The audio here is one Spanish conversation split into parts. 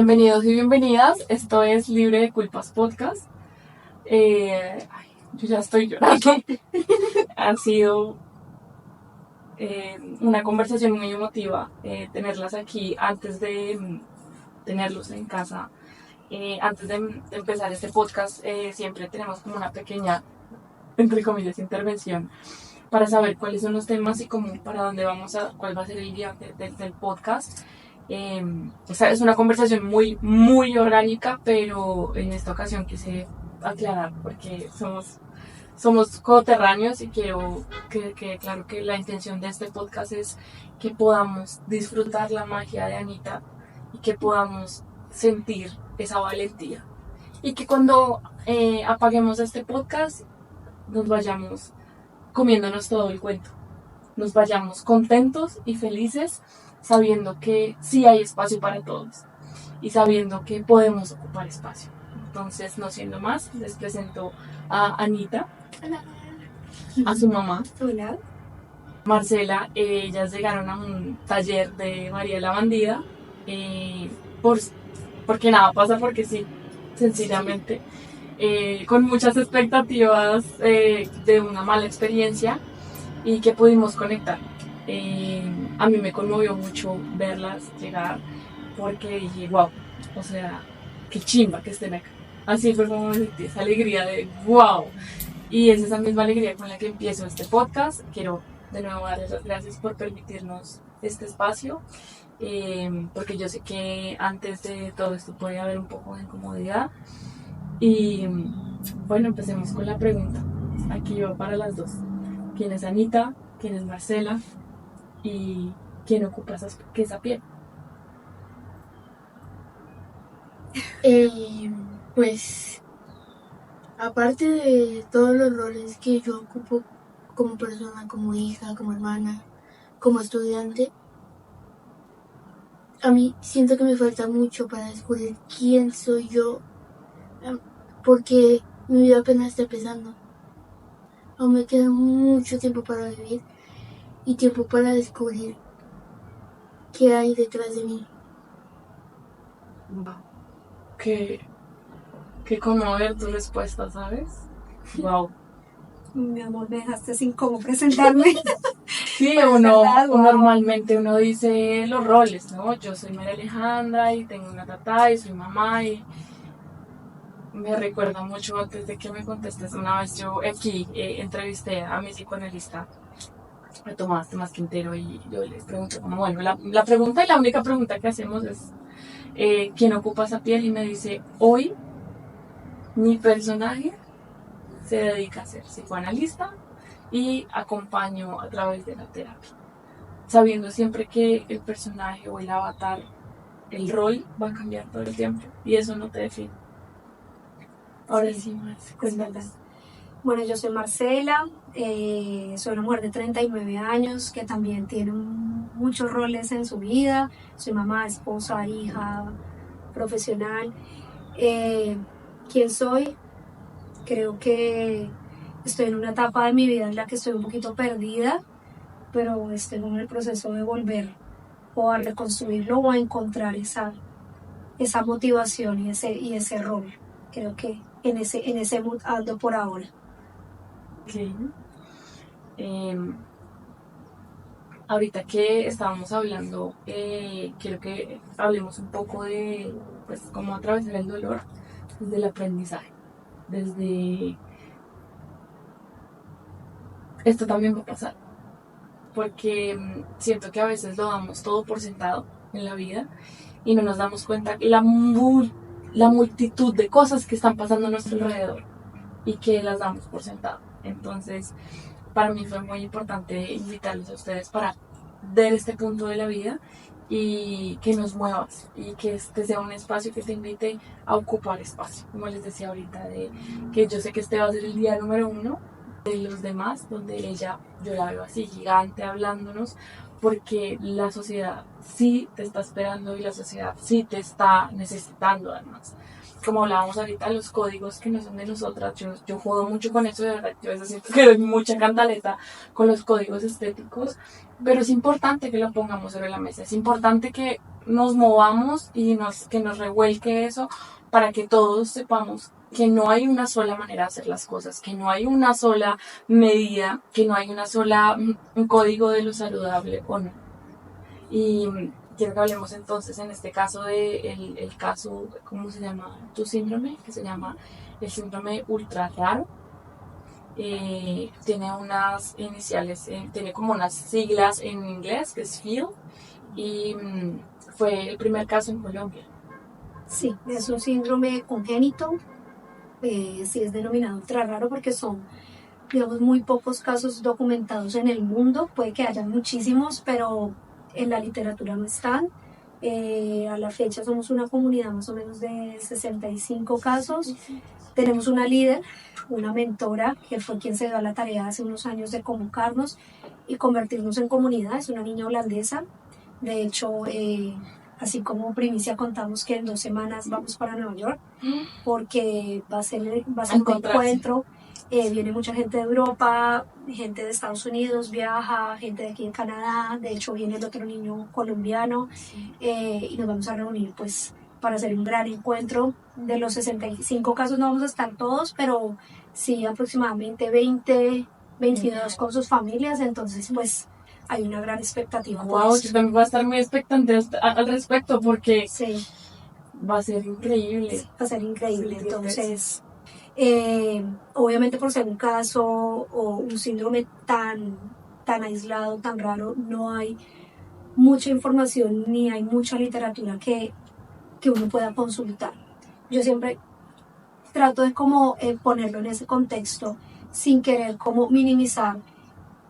Bienvenidos y bienvenidas, esto es Libre de Culpas Podcast. Yo ya estoy llorando. Ha sido una conversación muy emotiva tenerlas aquí antes de tenerlos en casa. Antes de empezar este podcast, siempre tenemos como una pequeña, entre comillas, intervención para saber cuáles son los temas y cómo, para dónde cuál va a ser el guión del podcast. O sea, es una conversación muy orgánica, pero en esta ocasión quise aclarar porque somos coterráneos y quiero que quede claro que la intención de este podcast es que podamos disfrutar la magia de Anita y que podamos sentir esa valentía. Y que cuando apaguemos este podcast nos vayamos comiéndonos todo el cuento. Nos vayamos contentos y felices sabiendo que sí hay espacio para todos y sabiendo que podemos ocupar espacio. Entonces, no siendo más, les presento a Anita, Hola. a su mamá, Hola. Marcela. Ellas llegaron a un taller de María la Bandida porque nada pasa porque sí, sencillamente. Con muchas expectativas de una mala experiencia y que pudimos conectar. A mí me conmovió mucho verlas llegar porque dije, wow, o sea, qué chimba que estén acá. Así fue como me sentí esa alegría de wow. Y es esa misma alegría con la que empiezo este podcast. Quiero de nuevo darles las gracias por permitirnos este espacio, porque yo sé que antes de todo esto puede haber un poco de incomodidad. Y bueno, empecemos con la pregunta. Aquí va para las dos. ¿Quién es Anita? ¿Quién es Marcela? ¿Y quién ocupa esa piel? Pues, aparte de todos los roles que yo ocupo como persona, como hija, como hermana, como estudiante, a mí siento que me falta mucho para descubrir quién soy yo, porque mi vida apenas está empezando. Aún me queda mucho tiempo para vivir y tiempo para descubrir qué hay detrás de mí. Wow. Qué conmover tu respuesta, ¿sabes? Wow. Mi amor, me dejaste sin cómo presentarme. Sí, Pero es verdad, wow. Normalmente uno dice los roles, ¿no? Yo soy María Alejandra y tengo una tata y soy mamá y me recuerda mucho antes de que me contestes. Una vez yo aquí entrevisté a mi psicoanalista, a Tomás Quintero, y yo le pregunté como, bueno, la pregunta y la única pregunta que hacemos es ¿quién ocupa esa piel? Y me dice, hoy mi personaje se dedica a ser psicoanalista y acompaño a través de la terapia, sabiendo siempre que el personaje o el avatar, el rol va a cambiar todo el tiempo y eso no te define. Ahora sí, más, cuéntanos. Bueno, yo soy Marcela, soy una mujer de 39 años que también tiene muchos roles en su vida. Soy mamá, esposa, hija, profesional. ¿Quién soy? Creo que estoy en una etapa de mi vida en la que estoy un poquito perdida, pero estoy en el proceso de volver o a reconstruirlo o a encontrar esa motivación y ese rol. Creo que en ese mood ando por ahora. Okay. Ahorita que estábamos hablando, quiero que hablemos un poco de pues, cómo atravesar el dolor desde el aprendizaje. Desde esto también va a pasar, porque siento que a veces lo damos todo por sentado en la vida y no nos damos cuenta la multitud de cosas que están pasando a nuestro alrededor y que las damos por sentado. Entonces, para mí fue muy importante invitarlos a ustedes para ver este punto de la vida y que nos muevas y que este sea un espacio que te invite a ocupar espacio, como les decía ahorita, de que yo sé que este va a ser el día número 1 de los demás, donde yo la veo así gigante hablándonos, porque la sociedad sí te está esperando y la sociedad sí te está necesitando además. como hablábamos ahorita, los códigos que no son de nosotras. Yo juego mucho con eso, de verdad. Yo a veces siento que doy mucha cantaleta con los códigos estéticos, pero es importante que lo pongamos sobre la mesa. Es importante que nos movamos y que nos revuelque eso para que todos sepamos que no hay una sola manera de hacer las cosas, que no hay una sola medida, que no hay una sola un código de lo saludable o no. Y quiero que hablemos entonces en este caso de el caso, ¿cómo se llama? Tu síndrome, que se llama el síndrome ultra raro. Tiene unas iniciales, tiene como unas siglas en inglés, que es FEEL, y fue el primer caso en Colombia. Sí, es un síndrome congénito, sí es denominado ultra raro porque son, digamos, muy pocos casos documentados en el mundo, puede que haya muchísimos, pero en la literatura no están. A la fecha somos una comunidad más o menos de 65 casos. Tenemos una líder, una mentora, que fue quien se dio a la tarea hace unos años de convocarnos y convertirnos en comunidad. Es una niña holandesa. De hecho, así como primicia contamos que en 2 semanas vamos para Nueva York, porque va a ser un encuentro. Viene mucha gente de Europa, gente de Estados Unidos, viaja, gente de aquí en Canadá. De hecho, viene el otro niño colombiano, y nos vamos a reunir pues para hacer un gran encuentro. De los 65 casos no vamos a estar todos, pero sí aproximadamente 22 con sus familias. Entonces pues hay una gran expectativa. Wow, yo también voy a estar muy expectante al respecto porque sí, va a ser increíble. Sí, va a ser increíble. Entonces, obviamente por ser un caso o un síndrome tan aislado, tan raro, no hay mucha información ni hay mucha literatura que uno pueda consultar. Yo siempre trato de como ponerlo en ese contexto sin querer como minimizar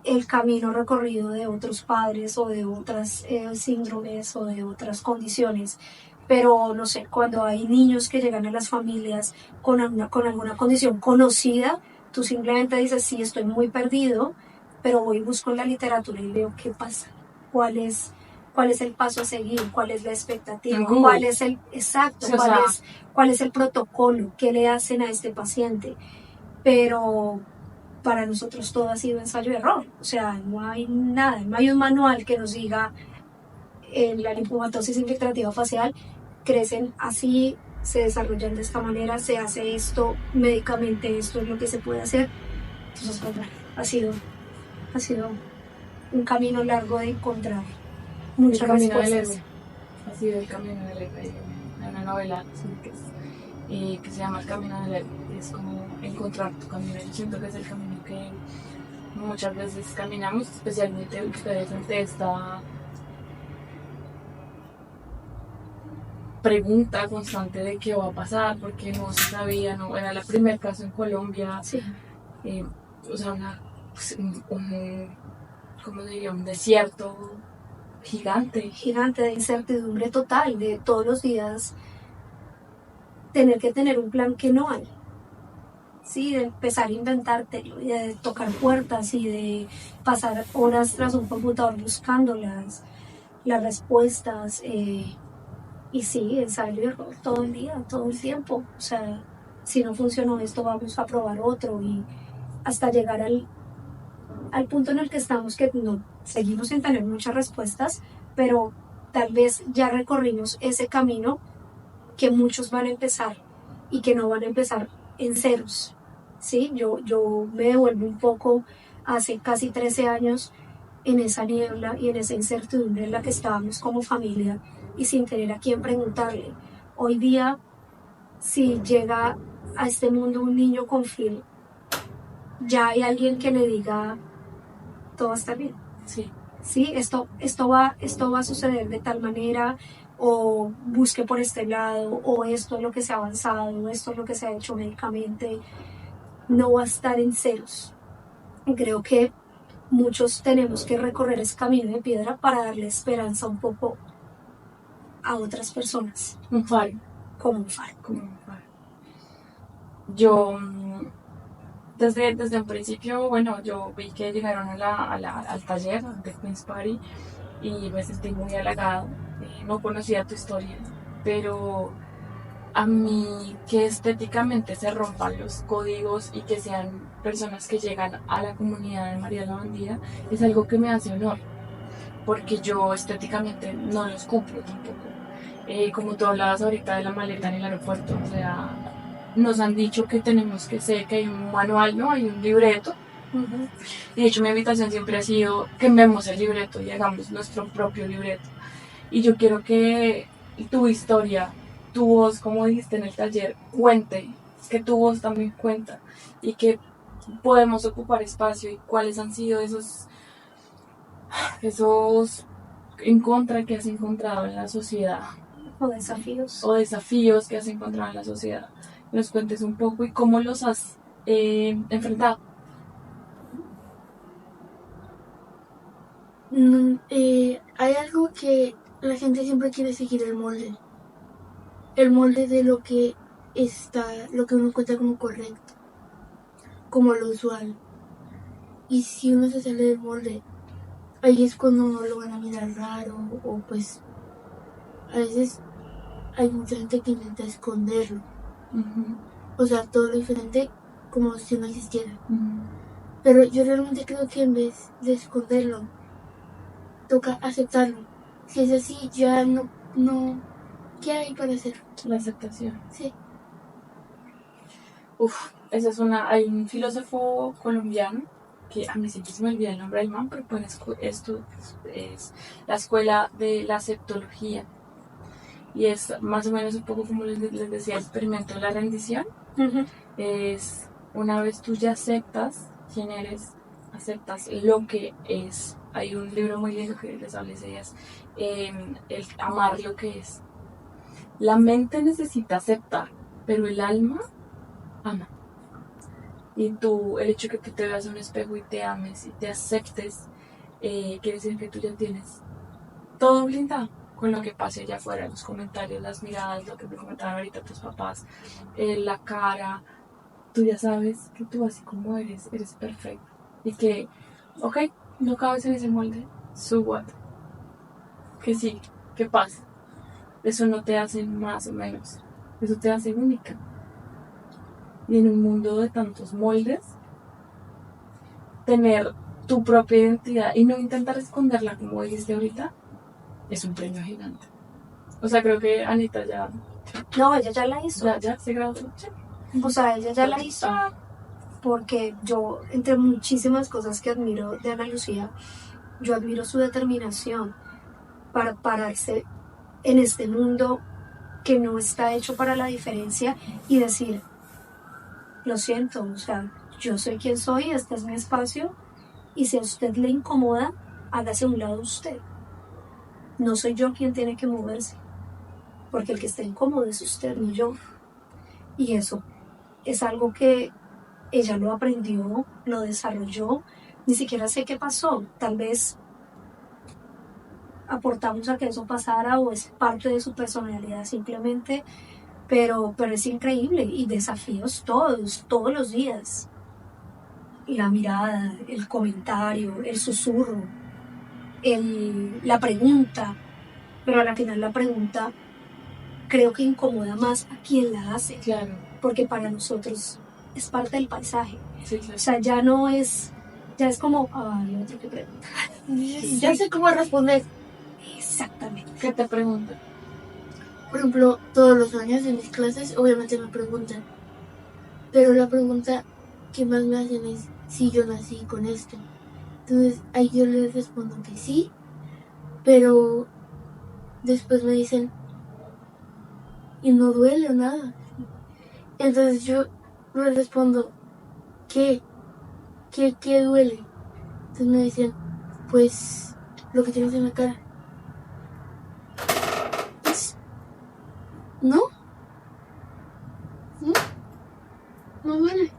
el camino recorrido de otros padres o de otras síndromes o de otras condiciones. Pero no sé, cuando hay niños que llegan a las familias con alguna condición conocida, tú simplemente dices, sí, estoy muy perdido, pero voy y busco en la literatura y veo qué pasa, cuál es el paso a seguir, cuál es la expectativa, cuál es el exacto, sí, cuál es el protocolo, qué le hacen a este paciente. Pero para nosotros todo ha sido ensayo y error. O sea, no hay nada, no hay un manual que nos diga en la linfomatosis infiltrativa facial crecen así, se desarrollan de esta manera, se hace esto, médicamente esto es lo que se puede hacer. Entonces, pues, bueno, ha sido un camino largo de encontrar muchas respuestas. Ha sido el camino del héroe. Hay una novela que se llama El Camino del Héroe. Es como encontrar tu camino. Yo siento que es el camino que muchas veces caminamos, especialmente ustedes ante esta pregunta constante de qué va a pasar, porque no se sabía, no era el primer caso en Colombia. Sí. O sea, ¿cómo diría? Un desierto gigante de incertidumbre total, de todos los días tener que tener un plan que no hay. Sí, de empezar a inventártelo y de tocar puertas y de pasar horas tras un computador buscando las respuestas. Y sí, ensayo y error todo el día, todo el tiempo. O sea, si no funcionó esto, vamos a probar otro, y hasta llegar al punto en el que estamos, que no seguimos sin tener muchas respuestas, pero tal vez ya recorrimos ese camino que muchos van a empezar y que no van a empezar en ceros. ¿Sí? Yo me devuelvo un poco hace casi 13 años en esa niebla y en esa incertidumbre en la que estábamos como familia y sin tener a quién preguntarle. Hoy día, si llega a este mundo un niño con FEEL, ya hay alguien que le diga, todo va a estar bien. Sí. Sí, esto va a suceder de tal manera, o busque por este lado, o esto es lo que se ha avanzado, esto es lo que se ha hecho médicamente. No va a estar en ceros. Y creo que muchos tenemos que recorrer ese camino de piedra para darle esperanza un poco a otras personas. Un faro. Como un faro. Yo, desde un principio, bueno, yo vi que llegaron al taller de Queen's Party y me sentí muy halagado. No conocía tu historia, pero a mí que estéticamente se rompan los códigos y que sean personas que llegan a la comunidad de María la Bandida es algo que me hace honor, porque yo estéticamente no los cumplo tampoco. Como tú hablabas ahorita de la maleta en el aeropuerto, o sea, nos han dicho que tenemos que ser, que hay un manual, ¿no? Hay un libreto. Y de hecho mi invitación siempre ha sido que vemos el libreto y hagamos nuestro propio libreto. Y yo quiero que tu historia, tu voz, como dijiste en el taller, cuente, que tu voz también cuenta y que podemos ocupar espacio y cuáles han sido esos en contra que has encontrado en la sociedad. O desafíos. O desafíos que has encontrado en la sociedad. Nos cuentes un poco y cómo los has enfrentado. Hay algo que la gente siempre quiere seguir el molde. El molde de lo que lo que uno encuentra como correcto, como lo usual. Y si uno se sale del molde, ahí es cuando uno lo van a mirar raro, o pues a veces hay mucha gente que intenta esconderlo. O sea, todo lo diferente como si no existiera. Pero yo realmente creo que en vez de esconderlo, toca aceptarlo. Si es así, ya no, ¿qué hay para hacer? La aceptación. Sí. Esa es hay un filósofo colombiano que a mí siempre se me olvida el nombre del man, pero pues esto es la escuela de la aceptología. Y es más o menos un poco como les decía, el experimento de la rendición. Es una vez tú ya aceptas quién eres, aceptas lo que es. Hay un libro muy lindo que les hablé ese día, el amar lo que es. La mente necesita aceptar, pero el alma ama. Y el hecho de que tú te veas en un espejo y te ames y te aceptes, quiere decir que tú ya tienes todo blindado con lo que pase allá afuera, los comentarios, las miradas, lo que me comentaban ahorita tus papás, la cara. Tú ya sabes que tú así como eres perfecto. Y que, ok, no cabes en ese molde, so what? Que sí, que pasa. Eso no te hace más o menos, eso te hace única. Y en un mundo de tantos moldes, tener tu propia identidad y no intentar esconderla como dijiste ahorita, es un premio gigante. O sea, creo que Anita ya... No, ella ya la hizo. Ya se graduó. O sea, ella ya la hizo. Porque yo, entre muchísimas cosas que admiro de Ana Lucía, yo admiro su determinación para pararse en este mundo que no está hecho para la diferencia y decir, lo siento, o sea, yo soy quien soy, este es mi espacio, y si a usted le incomoda, hágase a un lado usted. No soy yo quien tiene que moverse, porque el que está incómodo es usted, no yo. Y eso es algo que ella lo aprendió, lo desarrolló, ni siquiera sé qué pasó, tal vez aportamos a que eso pasara o es parte de su personalidad simplemente, pero es increíble y desafíos todos los días. La mirada, el comentario, el susurro, la pregunta, pero al final la pregunta creo que incomoda más a quien la hace, claro, porque para nosotros es parte del paisaje. Sí, claro. O sea, ya no es, ya es como, ay, otro que pregunta. Ya sé cómo responder. Exactamente. ¿Qué te preguntan? Por ejemplo, todos los años en mis clases obviamente me preguntan, pero la pregunta que más me hacen es si yo nací con esto. Entonces ahí yo les respondo que sí, pero después me dicen, y no duele o nada. Entonces yo les respondo, ¿qué duele? Entonces me dicen, pues lo que tienes en la cara. Pues, no duele.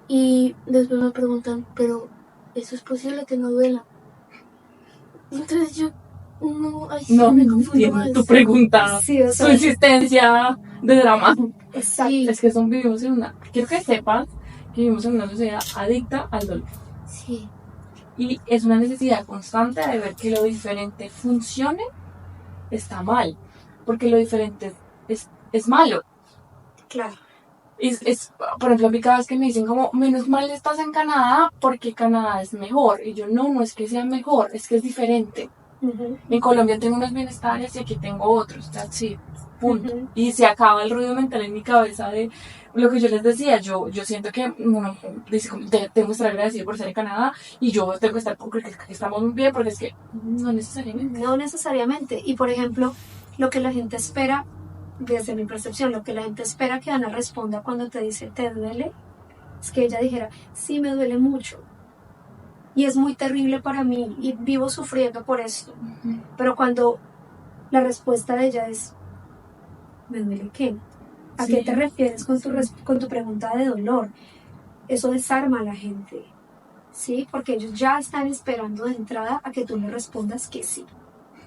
Y después me preguntan, pero ¿eso es posible que no duela? Entonces yo No me confundo entiendo más. tu pregunta, Sí, o sea, su insistencia de drama. Exacto. Sí. Es que vivimos quiero que sepas que vivimos en una sociedad adicta al dolor. Sí. Y es una necesidad constante de ver que lo diferente funcione, está mal. Porque lo diferente es malo. Claro. Por ejemplo, a mí cada vez que me dicen como, menos mal estás en Canadá porque Canadá es mejor. Y yo, no es que sea mejor, es que es diferente. Ujú. En Colombia tengo unos bienestares y aquí tengo otros, that's it, punto. Ujú. Y se acaba el ruido mental en mi cabeza de lo que yo les decía. Yo siento que uno dice, como, tengo que estar agradecido por ser en Canadá y yo tengo que estar porque estamos muy bien, porque es que no necesariamente. No necesariamente. Y por ejemplo, lo que la gente espera, desde mi percepción, lo que la gente espera que Ana responda cuando te dice, ¿te duele? Es que ella dijera, sí, me duele mucho. Y es muy terrible para mí y vivo sufriendo por esto. Pero cuando la respuesta de ella es, ¿me duele qué? ¿A qué te refieres con tu pregunta de dolor? Eso desarma a la gente, ¿sí? Porque ellos ya están esperando de entrada a que tú le respondas que sí,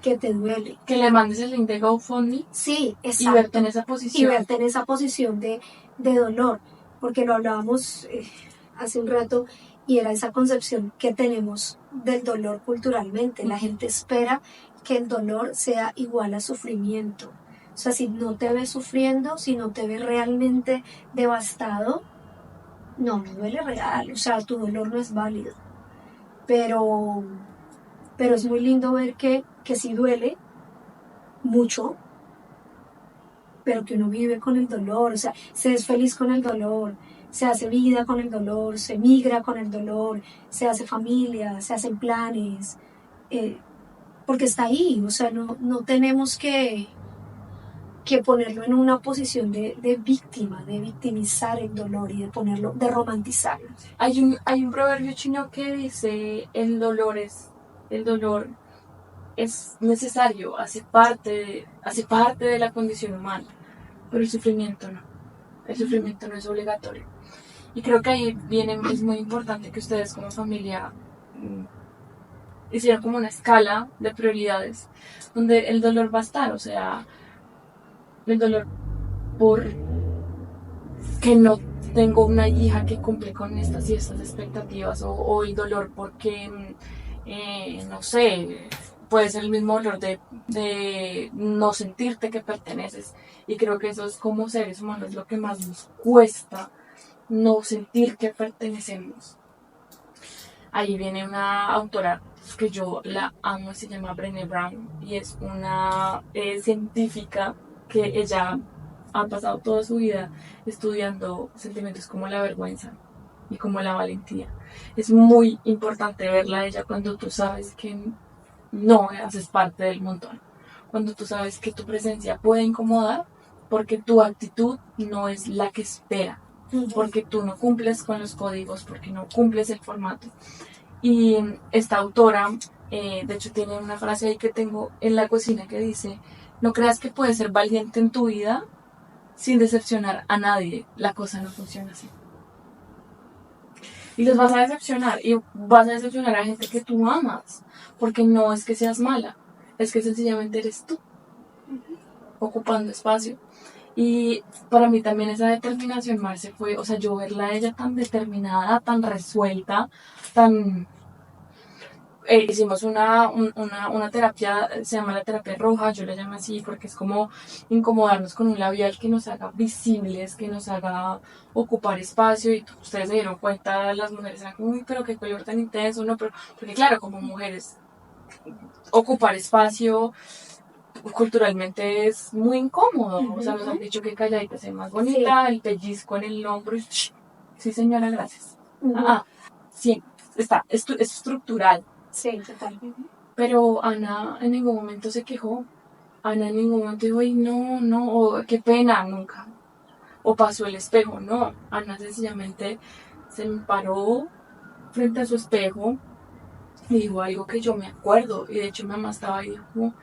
que te duele. Que le mandes el link de GoFundMe. Sí, exacto. Y verte en esa posición. Y verte en esa posición de dolor. Porque lo hablábamos hace un rato y era esa concepción que tenemos del dolor culturalmente. La gente espera que el dolor sea igual a sufrimiento. O sea, si no te ves sufriendo, si no te ves realmente devastado, no duele real. O sea, tu dolor no es válido. Pero es muy lindo ver que sí duele mucho, pero que uno vive con el dolor, o sea, se es feliz con el dolor, se hace vida con el dolor, se migra con el dolor, se hace familia, se hacen planes, porque está ahí, o sea, no tenemos que ponerlo en una posición de víctima, de victimizar el dolor y de ponerlo, de romantizarlo. Hay un proverbio chino que dice, el dolor es necesario, hace parte de la condición humana, pero el sufrimiento no. El sufrimiento no es obligatorio. Y creo que ahí es muy importante que ustedes como familia hicieran como una escala de prioridades, donde el dolor va a estar, o sea, el dolor por que no tengo una hija que cumple con estas y estas expectativas, o el dolor porque, no sé, puede ser el mismo dolor de no sentirte que perteneces. Y creo que eso es como seres humanos lo que más nos cuesta, no sentir que pertenecemos. Ahí viene una autora que yo la amo, se llama Brené Brown, y es una científica que ella ha pasado toda su vida estudiando sentimientos como la vergüenza y como la valentía. Es muy importante verla a ella cuando tú sabes que no haces parte del montón, cuando tú sabes que tu presencia puede incomodar porque tu actitud no es la que espera, porque tú no cumples con los códigos, porque no cumples el formato. Y esta autora, de hecho, tiene una frase ahí que tengo en la cocina que dice, no creas que puedes ser valiente en tu vida sin decepcionar a nadie. La cosa no funciona así. Y los vas a decepcionar, y vas a decepcionar a gente que tú amas, porque no es que seas mala, es que sencillamente eres tú, ocupando espacio. Y para mí también esa determinación, Marce, fue, o sea, yo verla a ella tan determinada, tan resuelta, tan... hicimos una terapia, se llama la terapia roja, yo la llamo así porque es como incomodarnos con un labial que nos haga visibles, que nos haga ocupar espacio. Y ustedes se dieron cuenta, las mujeres eran como, uy, pero qué color tan intenso, ¿no? Pero, porque claro, como mujeres, ocupar espacio culturalmente es muy incómodo. O sea, nos han dicho que calladita es más bonita, sí. El pellizco en el hombro, y, sí señora, gracias. Sí, es estructural. Sí, total. Pero Ana en ningún momento se quejó. Ana en ningún momento dijo, ay, no, o qué pena, nunca. O pasó el espejo, no. Ana sencillamente se me paró frente a su espejo y dijo algo que yo me acuerdo. Y de hecho mi mamá estaba ahí y dijo,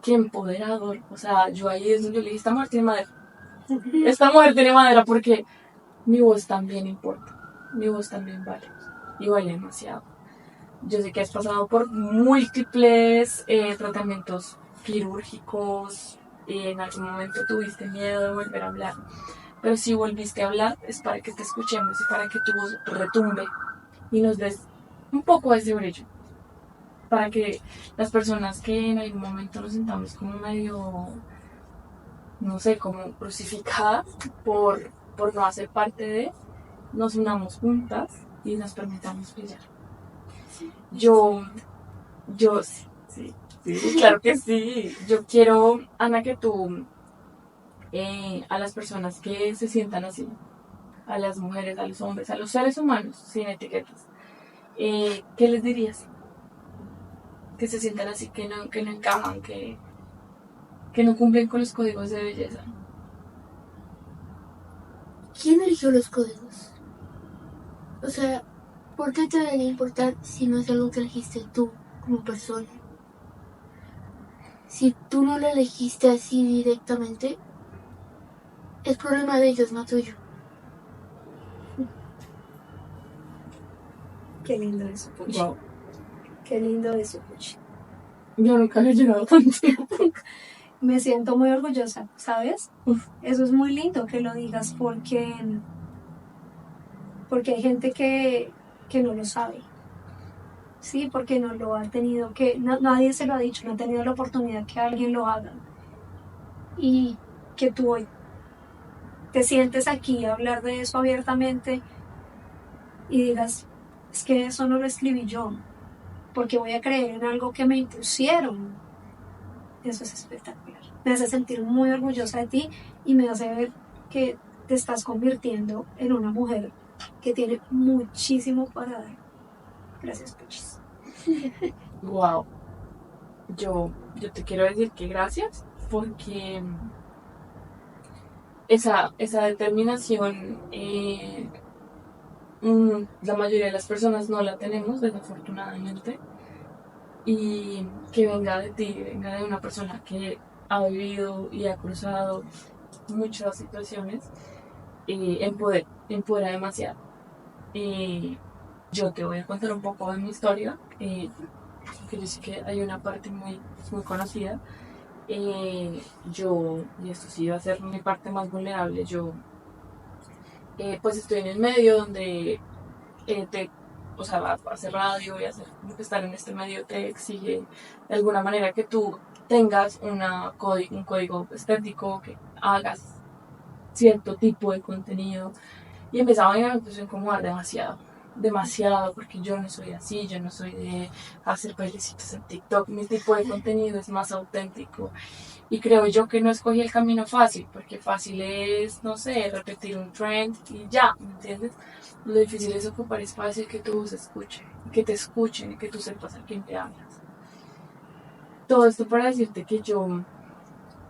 qué empoderador. O sea, yo ahí es donde yo le dije, esta mujer tiene madera. Esta mujer tiene madera porque mi voz también importa. Mi voz también vale. Y vale demasiado. Yo sé que has pasado por múltiples tratamientos quirúrgicos y en algún momento tuviste miedo de volver a hablar. Pero si volviste a hablar es para que te escuchemos y para que tu voz retumbe y nos des un poco de ese brillo. Para que las personas que en algún momento nos sentamos como medio no sé, como crucificadas por no hacer parte de, nos unamos juntas y nos permitamos brillar. Yo, sí, sí, sí, claro que sí. Yo quiero, Ana, que tú, a las personas que se sientan así, a las mujeres, a los hombres, a los seres humanos, sin etiquetas, ¿qué les dirías? Que se sientan así, que no encajan, que no cumplen con los códigos de belleza. ¿Quién eligió los códigos? O sea, ¿por qué te debería importar si no es algo que elegiste tú como persona? Si tú no lo elegiste así directamente, es problema de ellos, no tuyo. Qué lindo eso, Puchi. Wow. Qué lindo eso, Puchi. Yo nunca había llegado tanto. Me siento muy orgullosa, ¿sabes? Uf. Eso es muy lindo que lo digas porque hay gente que no lo sabe. Sí, porque no lo ha tenido nadie se lo ha dicho, no ha tenido la oportunidad que alguien lo haga. Y que tú hoy te sientes aquí a hablar de eso abiertamente y digas, es que eso no lo escribí yo, porque voy a creer en algo que me impusieron. Eso es espectacular. Me hace sentir muy orgullosa de ti y me hace ver que te estás convirtiendo en una mujer que tiene muchísimo para dar. Gracias, Puchis. Wow. Yo te quiero decir que gracias, porque esa determinación, la mayoría de las personas no la tenemos, desafortunadamente. Y que venga de ti, venga de una persona que ha vivido y ha cruzado muchas situaciones, empodera demasiado. Yo te voy a contar un poco de mi historia, porque yo sé que hay una parte muy, muy conocida. Y esto sí va a ser mi parte más vulnerable, pues estoy en el medio donde o sea, hacer radio y estar en este medio te exige de alguna manera que tú tengas un código estético, que hagas cierto tipo de contenido. Y empezaba a me incomodar demasiado, porque yo no soy así, yo no soy de hacer bailecitos en TikTok, mi tipo de contenido es más auténtico. Y creo yo que no escogí el camino fácil, porque fácil es, no sé, repetir un trend y ya, ¿me entiendes? Lo difícil es ocupar espacio y que tu voz escuche, y que te escuchen, y que tú sepas a quién te hablas. Todo esto para decirte que yo,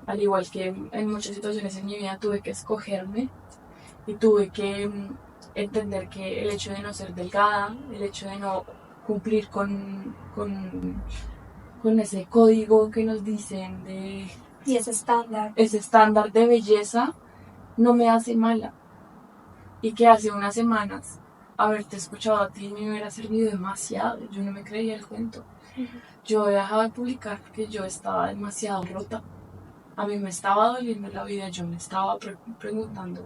al igual que en muchas situaciones en mi vida, tuve que escogerme y tuve que entender que el hecho de no ser delgada, el hecho de no cumplir con ese código que nos dicen Y ese estándar de belleza, no me hace mala. Y que hace unas semanas haberte escuchado a ti me hubiera servido demasiado. Yo no me creía el cuento. Yo he dejado de publicar porque yo estaba demasiado rota. A mí me estaba doliendo la vida. Yo me estaba preguntando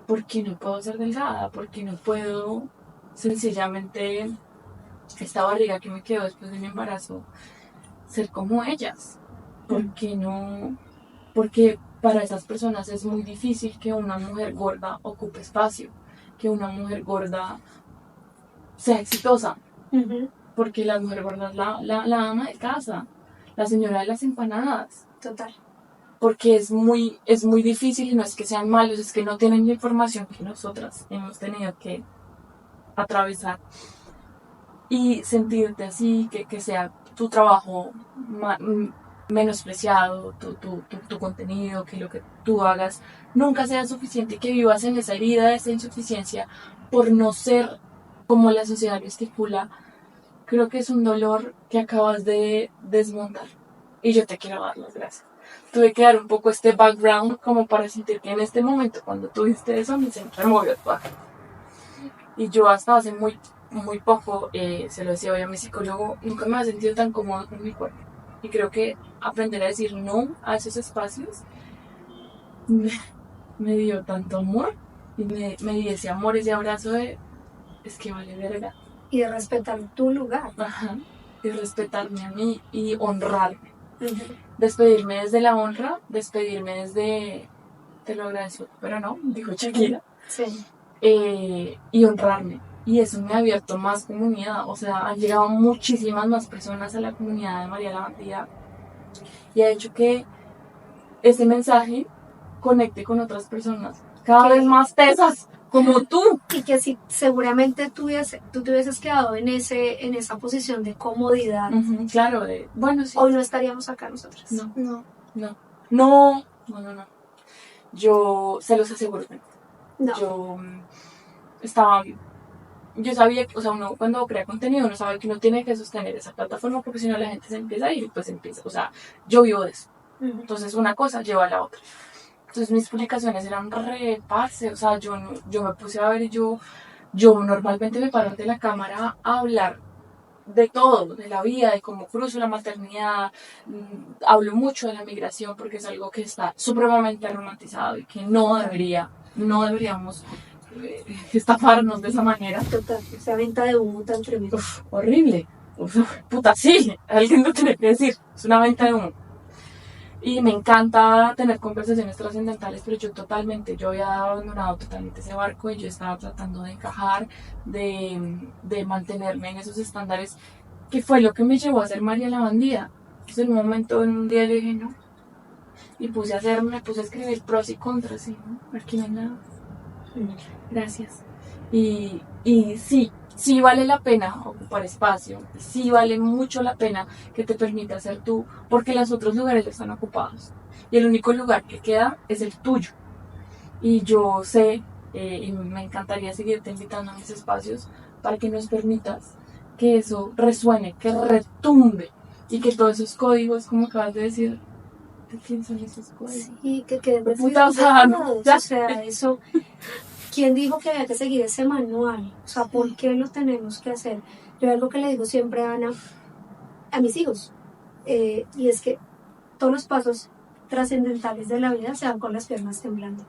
¿por qué no puedo ser delgada? ¿Por qué no puedo sencillamente esta barriga que me quedó después de mi embarazo ser como ellas? ¿Por qué no? Porque para esas personas es muy difícil que una mujer gorda ocupe espacio, que una mujer gorda sea exitosa. Porque la mujer gorda es la ama de casa, la señora de las empanadas. Total. Porque es muy difícil, y no es que sean malos, es que no tienen la información que nosotras hemos tenido que atravesar. Y sentirte así, que sea tu trabajo menospreciado, tu contenido, que lo que tú hagas nunca sea suficiente, y que vivas en esa herida de esa insuficiencia por no ser como la sociedad lo estipula, creo que es un dolor que acabas de desmontar. Y yo te quiero dar las gracias. Tuve que dar un poco este background como para sentir que en este momento, cuando tuviste eso, mi se removió todo. Y yo hasta hace muy poco, se lo decía hoy a mi psicólogo, nunca me había sentido tan cómoda con mi cuerpo. Y creo que aprender a decir no a esos espacios me dio tanto amor. Y me di ese amor, ese abrazo de, es que vale verga. Y de respetar tu lugar. Ajá. Y respetarme a mí y honrarme. Despedirme desde la honra, despedirme desde, te lo agradezco, pero no, dijo Shakira, Sí. y honrarme. Y eso me ha abierto más comunidad, o sea, han llegado muchísimas más personas a la comunidad de María Lavandía y ha hecho que ese mensaje conecte con otras personas, cada vez más tesas, como tú. Y que si seguramente tú te hubieses quedado en esa posición de comodidad, Claro, bueno, sí. hoy no estaríamos acá nosotras. No. Yo se los aseguro. No. Yo sabía que, o sea, uno cuando crea contenido, uno sabe que uno tiene que sostener esa plataforma porque si no la gente se empieza a ir y pues empieza, o sea, yo vivo de eso. Entonces una cosa lleva a la otra. Entonces mis publicaciones eran repase, o sea, yo me puse a ver y yo normalmente me paro ante la cámara a hablar de todo, de la vida, de cómo cruzo la maternidad, hablo mucho de la migración porque es algo que está supremamente romantizado y que no deberíamos estafarnos de esa manera. Total, esa venta de humo tan tremenda. Horrible. Puta, sí, alguien lo tiene que decir, es una venta de humo. Y me encanta tener conversaciones trascendentales, pero yo había abandonado totalmente ese barco y yo estaba tratando de encajar, de mantenerme en esos estándares, que fue lo que me llevó a ser María Lavandía. Entonces en un día yo dije no, y me puse a escribir pros y contras, y no, aquí no hay nada. Gracias. Y sí vale la pena ocupar espacio, sí vale mucho la pena que te permita ser tú, porque los otros lugares ya están ocupados. Y el único lugar que queda es el tuyo. Y yo sé, y me encantaría seguirte invitando a mis espacios para que nos permitas que eso resuene, que retumbe, y que todos esos códigos, como acabas de decir, ¿de quién son esos códigos? Sí, que queden Puta, o sea, no, ya. O sea, eso... ¿Quién dijo que había que seguir ese manual? O sea, ¿por qué lo tenemos que hacer? Yo algo que le digo siempre a Ana, a mis hijos, y es que todos los pasos trascendentales de la vida se dan con las piernas temblando.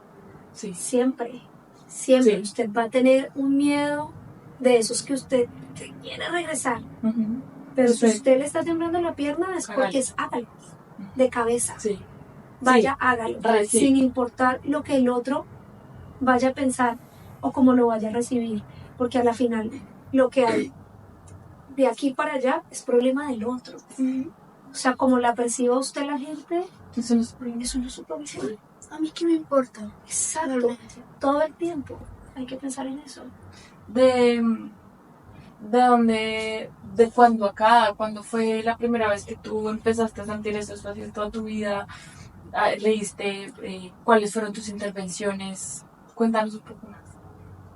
Sí. Siempre. Sí. Usted va a tener un miedo de esos que usted quiere regresar. Pero si usted le está temblando la pierna es porque hágalo. De cabeza. Sí. Vaya, hágalo. Sin importar lo que el otro vaya a pensar o cómo lo vaya a recibir, porque a la final lo que hay de aquí para allá es problema del otro. O sea, como la perciba usted la gente, eso no es su problema. ¿A mí qué me importa? Exacto. Realmente. Todo el tiempo hay que pensar en eso. De cuándo acá, cuándo fue la primera vez que tú empezaste a sentir eso en toda tu vida, leíste, cuáles fueron tus intervenciones. Cuéntanos un poco más.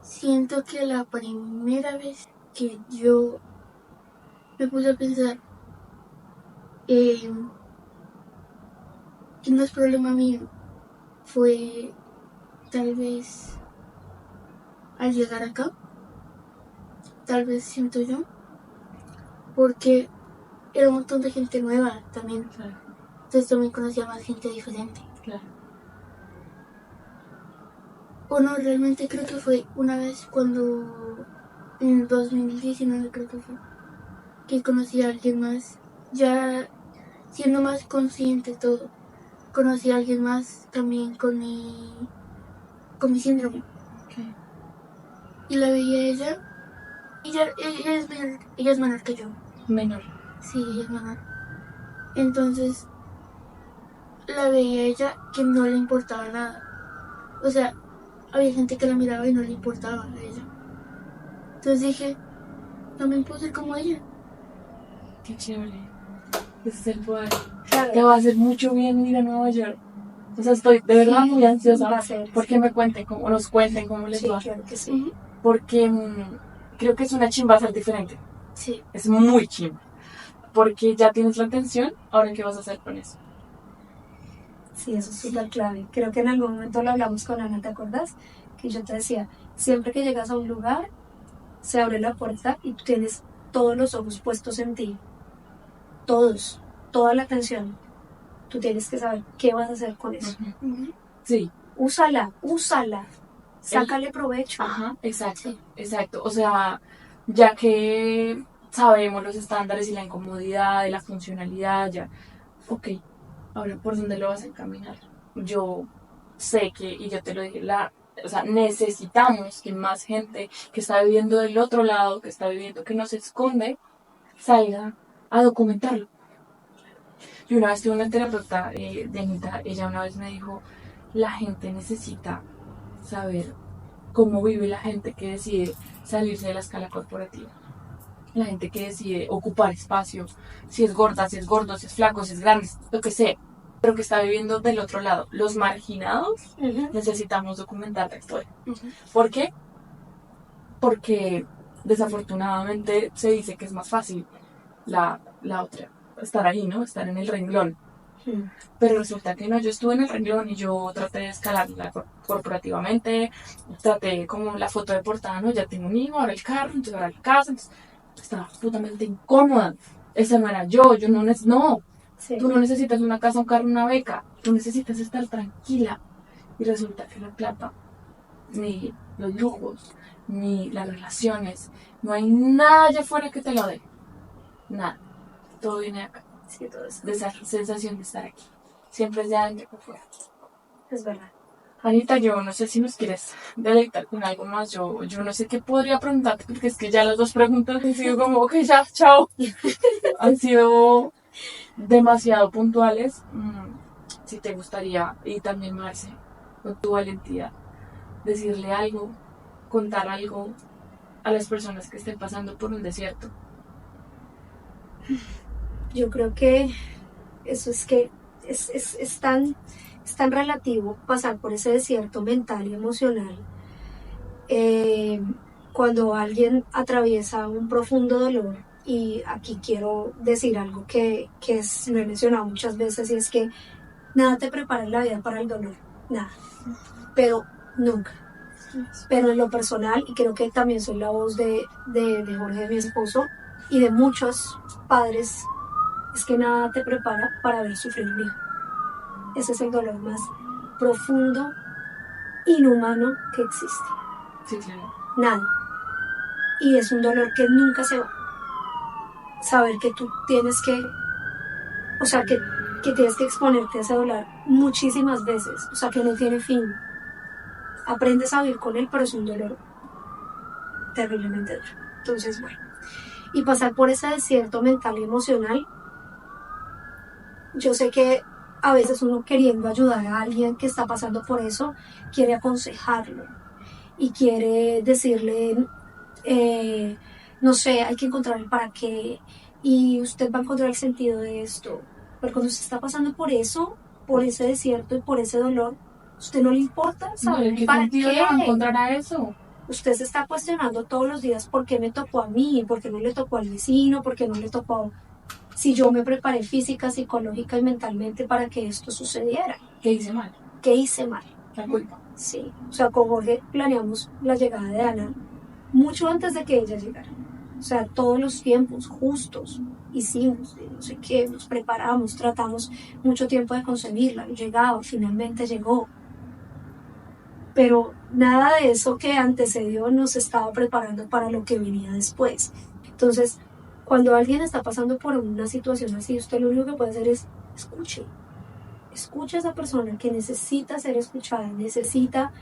Siento que la primera vez que yo me puse a pensar que no es problema mío fue tal vez al llegar acá, tal vez siento yo, porque era un montón de gente nueva también. Claro. Entonces también conocía más gente diferente. Claro. Bueno, realmente creo que fue una vez cuando, en 2019 creo que fue, que conocí a alguien más, ya siendo más consciente todo. Conocí a alguien más también con mi síndrome. Okay. Y la veía a ella, ella es menor que yo. Menor. Sí, ella es menor. Entonces, la veía a ella que no le importaba nada. O sea, había gente que la miraba y no le importaba a ella. Entonces dije, también puedo ser como ella. Qué chévere. Ese es el poder. Claro. Te va a hacer mucho bien ir a Nueva York. O sea, estoy de verdad muy ansiosa porque nos cuenten cómo les va. Claro que sí. Porque creo que es una chimba ser diferente. Sí. Es muy chimba. Porque ya tienes la atención, ahora ¿qué vas a hacer con eso? Sí, eso es súper clave. Creo que en algún momento lo hablamos con Ana, ¿te acuerdas? Que yo te decía, siempre que llegas a un lugar, se abre la puerta y tú tienes todos los ojos puestos en ti. Todos, toda la atención. Tú tienes que saber qué vas a hacer con eso. Sí. Úsala. Sácale provecho. Ajá, exacto. O sea, ya que sabemos los estándares y la incomodidad, de la funcionalidad, ya ok, ahora ¿por dónde lo vas a encaminar? Yo sé que, y yo te lo dije, o sea, necesitamos que más gente que está viviendo del otro lado, que está viviendo, que no se esconde, salga a documentarlo. Y una vez tuve una terapeuta de Anita, ella una vez me dijo, la gente necesita saber cómo vive la gente que decide salirse de la escala corporativa. La gente que decide ocupar espacio, si es gorda, si es gordo, si es flaco, si es grande, lo que sea, pero que está viviendo del otro lado. Los marginados necesitamos documentar la historia. ¿Por qué? Porque desafortunadamente se dice que es más fácil la otra, estar ahí, ¿no? Estar en el renglón. Pero resulta que no, yo estuve en el renglón y yo traté de escalarla corporativamente, traté como la foto de portada, no, ya tengo un hijo, ahora el carro, entonces ahora la casa, entonces estaba absolutamente incómoda. Esa no era yo no, no, Sí. tú no necesitas una casa, un carro, una beca, tú necesitas estar tranquila. Y resulta que la plata, ni los lujos, ni las relaciones, no hay nada allá afuera que te lo dé. Nada. Todo viene de acá. Sí, todo eso. De esa sensación de estar aquí. Siempre es de adentro para afuera. Es verdad. Anita, yo no sé si nos quieres deleitar con algo más. Yo no sé qué podría preguntarte, porque es que ya las dos preguntas han sido como, ok, ya, chao. Han sido demasiado puntuales. Si te gustaría, y también Marce, con tu valentía, decirle algo, contar algo a las personas que estén pasando por un desierto. Yo creo que eso es que es tan relativo pasar por ese desierto mental y emocional. Cuando alguien atraviesa un profundo dolor, y aquí quiero decir algo que lo he mencionado muchas veces, y es que nada te prepara en la vida para el dolor, nada, pero nunca. Pero en lo personal, y creo que también soy la voz de Jorge, mi esposo, y de muchos padres, es que nada te prepara para ver sufrir un hijo. Ese es el dolor más profundo, inhumano que existe. Sí, claro. Nada. Y es un dolor que nunca se va. Saber que tú tienes que, o sea, que tienes que exponerte a ese dolor muchísimas veces, o sea, que no tiene fin. Aprendes a vivir con él, pero es un dolor terriblemente duro. Entonces, bueno. Y pasar por ese desierto mental y emocional, yo sé que a veces uno, queriendo ayudar a alguien que está pasando por eso, quiere aconsejarlo y quiere decirle, no sé, hay que encontrar el para qué, y usted va a encontrar el sentido de esto. Pero cuando usted está pasando por eso, por ese desierto y por ese dolor, ¿a usted no le importa saber No, ¿qué para sentido qué? le va a encontrar a eso? Usted se está cuestionando todos los días por qué me tocó a mí, por qué no le tocó al vecino, por qué no le tocó, si yo me preparé física, psicológica y mentalmente para que esto sucediera. ¿Qué hice mal? ¿Qué hice mal? La culpa. Sí, o sea, con Jorge planeamos la llegada de Ana mucho antes de que ella llegara. O sea, todos los tiempos justos hicimos, no sé qué, nos preparamos, tratamos mucho tiempo de conseguirla, llegaba, finalmente llegó. Pero nada de eso que antecedió nos estaba preparando para lo que venía después. Entonces, cuando alguien está pasando por una situación así, usted lo único que puede hacer es escuche. Escuche a esa persona que necesita ser escuchada, necesita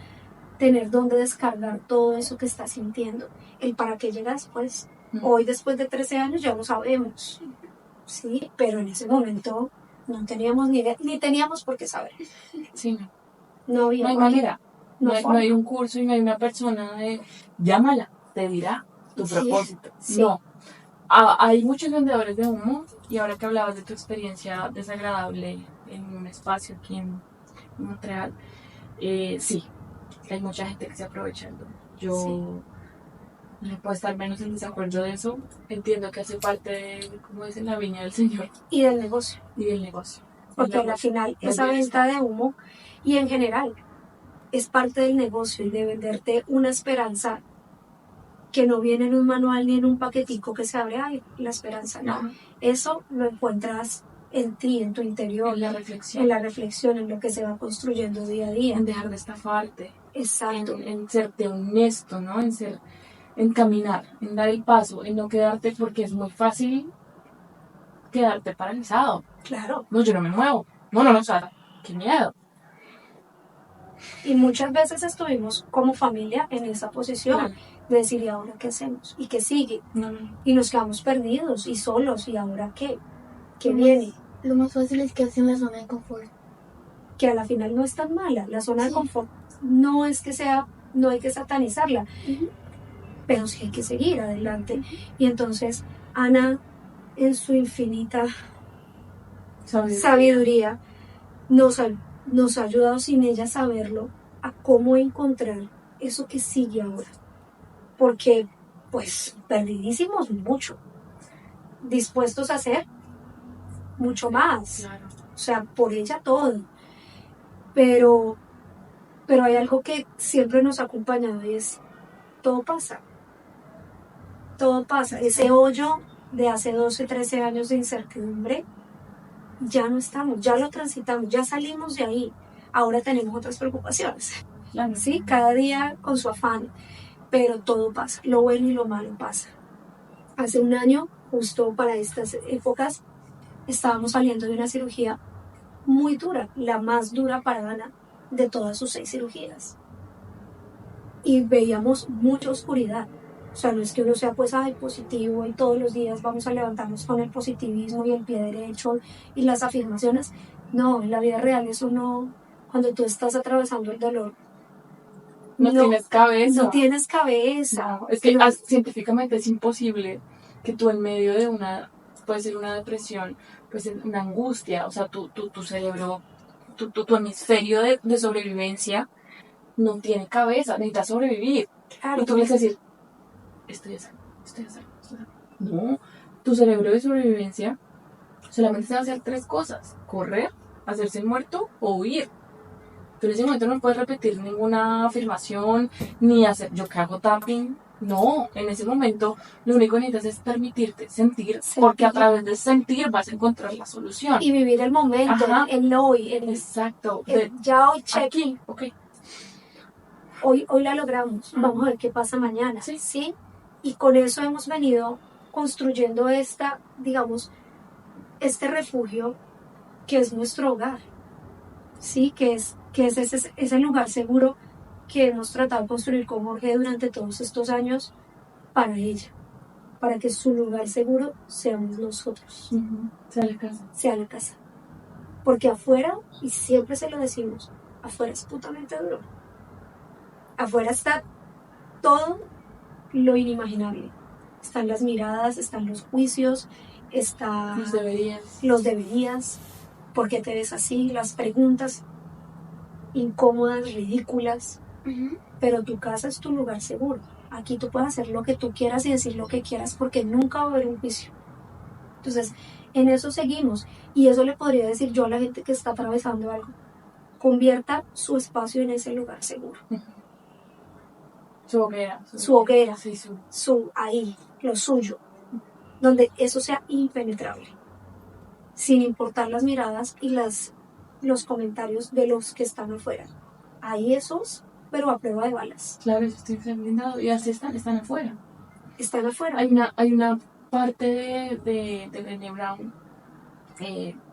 tener donde descargar todo eso que está sintiendo. El para qué llega después. Hoy, después de 13 años, ya lo sabemos. Sí, pero en ese momento no teníamos ni idea, ni teníamos por qué saber. Sí, no. No había No hay manera. No hay forma. un curso y no hay una persona de llámala, te dirá tu propósito. Sí. No. Hay muchos vendedores de humo, y ahora que hablabas de tu experiencia desagradable en un espacio aquí en Montreal, sí, hay mucha gente que se aprovecha del dolor. Yo no puedo estar menos en desacuerdo de eso. Entiendo que hace parte de, como dicen, la viña del Señor Y del negocio. y del negocio. Porque al final esa venta de humo, y en general, es parte del negocio y de venderte una esperanza que no viene en un manual ni en un paquetico que se abre, ay, la esperanza, no. Eso lo encuentras en ti, en tu interior, En la reflexión, en lo que se va construyendo día a día. En dejar de estafarte. Exacto. En serte honesto, ¿no? En caminar, en dar el paso, en no quedarte, porque es muy fácil quedarte paralizado. Claro. No, yo no me muevo. No, o sea, qué miedo. Y muchas veces estuvimos como familia en esa posición Claro. de decir, ¿y ahora qué hacemos? ¿Y qué sigue? No. Y nos quedamos perdidos y solos, ¿y ahora qué? ¿Qué Lo viene? Lo más fácil es quedarse en la zona de confort. Que a la final no es tan mala. La zona de Sí. confort no es que sea, no hay que satanizarla, Ujú. pero sí hay que seguir adelante. Y entonces Ana, en su infinita sabiduría, nos ha ayudado sin ella saberlo a cómo encontrar eso que sigue ahora. Porque, pues, perdidísimos mucho, dispuestos a hacer mucho más. Claro. O sea, por ella todo. Pero hay algo que siempre nos ha acompañado y es, todo pasa. Todo pasa. Ese hoyo de hace 12, 13 años de incertidumbre, ya no estamos, ya lo transitamos, ya salimos de ahí. Ahora tenemos otras preocupaciones. Claro. Sí, cada día con su afán, pero todo pasa, lo bueno y lo malo pasa. Hace un año, justo para estas épocas, estábamos saliendo de una cirugía muy dura, la más dura para Ana de todas sus 6 cirugías. Y veíamos mucha oscuridad. O sea, no es que uno sea pues ay, positivo y todos los días vamos a levantarnos con el positivismo y el pie derecho y las afirmaciones. No, en la vida real eso no, cuando tú estás atravesando el dolor, No tienes cabeza. No tienes cabeza. No, es que científicamente es imposible que tú en medio de puede ser una depresión, pues una angustia, o sea, tu cerebro, tu hemisferio de sobrevivencia no tiene cabeza, necesitas sobrevivir. Claro. Y tú vas a decir, estoy a salvo. No, tu cerebro de sobrevivencia solamente se va a hacer 3 cosas: correr, hacerse el muerto o huir. Tú en ese momento no puedes repetir ninguna afirmación, ni hacer yo que hago tapping. No, en ese momento lo único que necesitas es permitirte sentir, porque a través de sentir vas a encontrar la solución. Y vivir el momento, el hoy. Exacto. Ya hoy check. Aquí, ok. Hoy la logramos, vamos a ver qué pasa mañana. ¿Sí? Y con eso hemos venido construyendo este refugio que es nuestro hogar. Sí, que es ese lugar seguro que hemos tratado de construir con Jorge durante todos estos años para ella, para que su lugar seguro seamos nosotros. Sea la casa. Sea la casa. Porque afuera, y siempre se lo decimos, afuera es putamente duro. Afuera está todo lo inimaginable. Están las miradas, están los juicios, están los deberías, ¿por qué te ves así? Las preguntas incómodas, ridículas. Pero tu casa es tu lugar seguro. Aquí tú puedes hacer lo que tú quieras y decir lo que quieras porque nunca va a haber un juicio. Entonces, en eso seguimos. Y eso le podría decir yo a la gente que está atravesando algo. Convierta su espacio en ese lugar seguro. Su hoguera. Sí, ahí, lo suyo. Donde eso sea impenetrable. Sin importar las miradas y los comentarios de los que están afuera. Ahí esos, pero a prueba de balas. Claro, yo estoy blindado. Y así están afuera. Están afuera. Hay una parte de Brené Brown,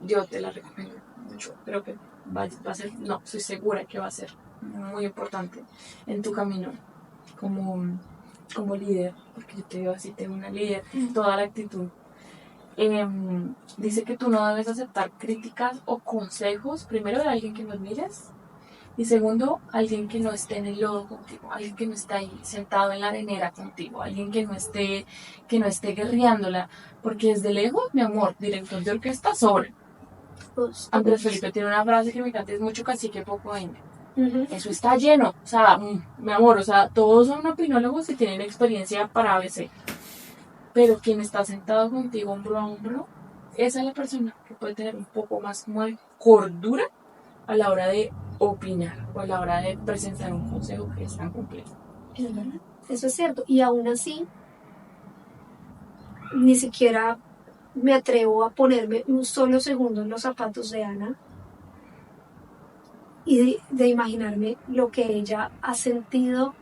yo te la recomiendo mucho. Creo que va a ser, no, estoy segura que va a ser muy importante en tu camino como líder, porque yo te veo así, tengo una líder, toda la actitud. Dice que tú no debes aceptar críticas o consejos, primero de alguien que no admires, y segundo, alguien que no esté en el lodo contigo, alguien que no está ahí sentado en la arenera contigo, alguien que no esté guerreándola, porque desde lejos, mi amor, director de orquesta sobre. Andrés Felipe tiene una frase que me encanta, es mucho cacique, poco ende. Eso está lleno, o sea, mi amor, o sea, todos son opinólogos y tienen experiencia para ABC, pero quien está sentado contigo hombro a hombro, esa es la persona que puede tener un poco más como de cordura a la hora de opinar o a la hora de presentar un consejo que es tan complejo. Es verdad, eso es cierto, y aún así ni siquiera me atrevo a ponerme un solo segundo en los zapatos de Ana y de imaginarme lo que ella ha sentido,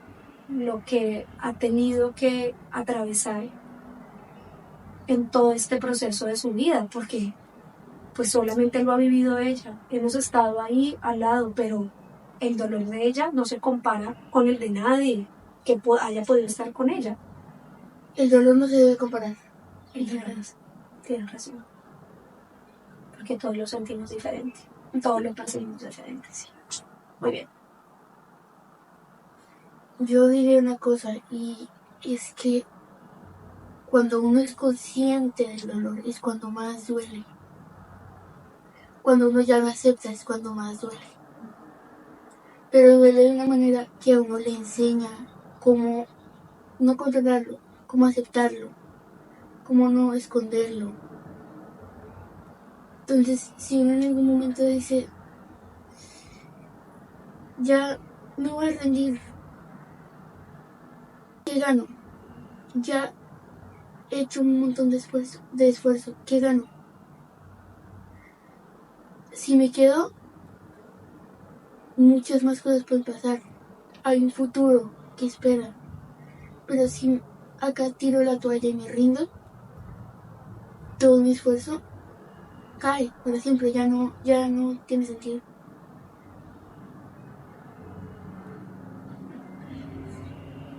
lo que ha tenido que atravesar en todo este proceso de su vida, porque pues solamente lo ha vivido ella. Hemos estado ahí al lado, pero el dolor de ella no se compara con el de nadie que haya podido estar con ella. El dolor no se debe comparar. El dolor tienes razón. Porque todos lo sentimos diferente. Todos lo percibimos diferente, sí. Muy bien. Yo diré una cosa, y es que cuando uno es consciente del dolor es cuando más duele. Cuando uno ya lo acepta es cuando más duele. Pero duele de una manera que a uno le enseña cómo no controlarlo, cómo aceptarlo, cómo no esconderlo. Entonces, si uno en algún momento dice, ya me voy a rendir, ¿qué gano? Ya he hecho un montón de esfuerzo, ¿qué gano? Si me quedo, muchas más cosas pueden pasar. Hay un futuro que espera. Pero si acá tiro la toalla y me rindo, todo mi esfuerzo cae para siempre, ya no tiene sentido.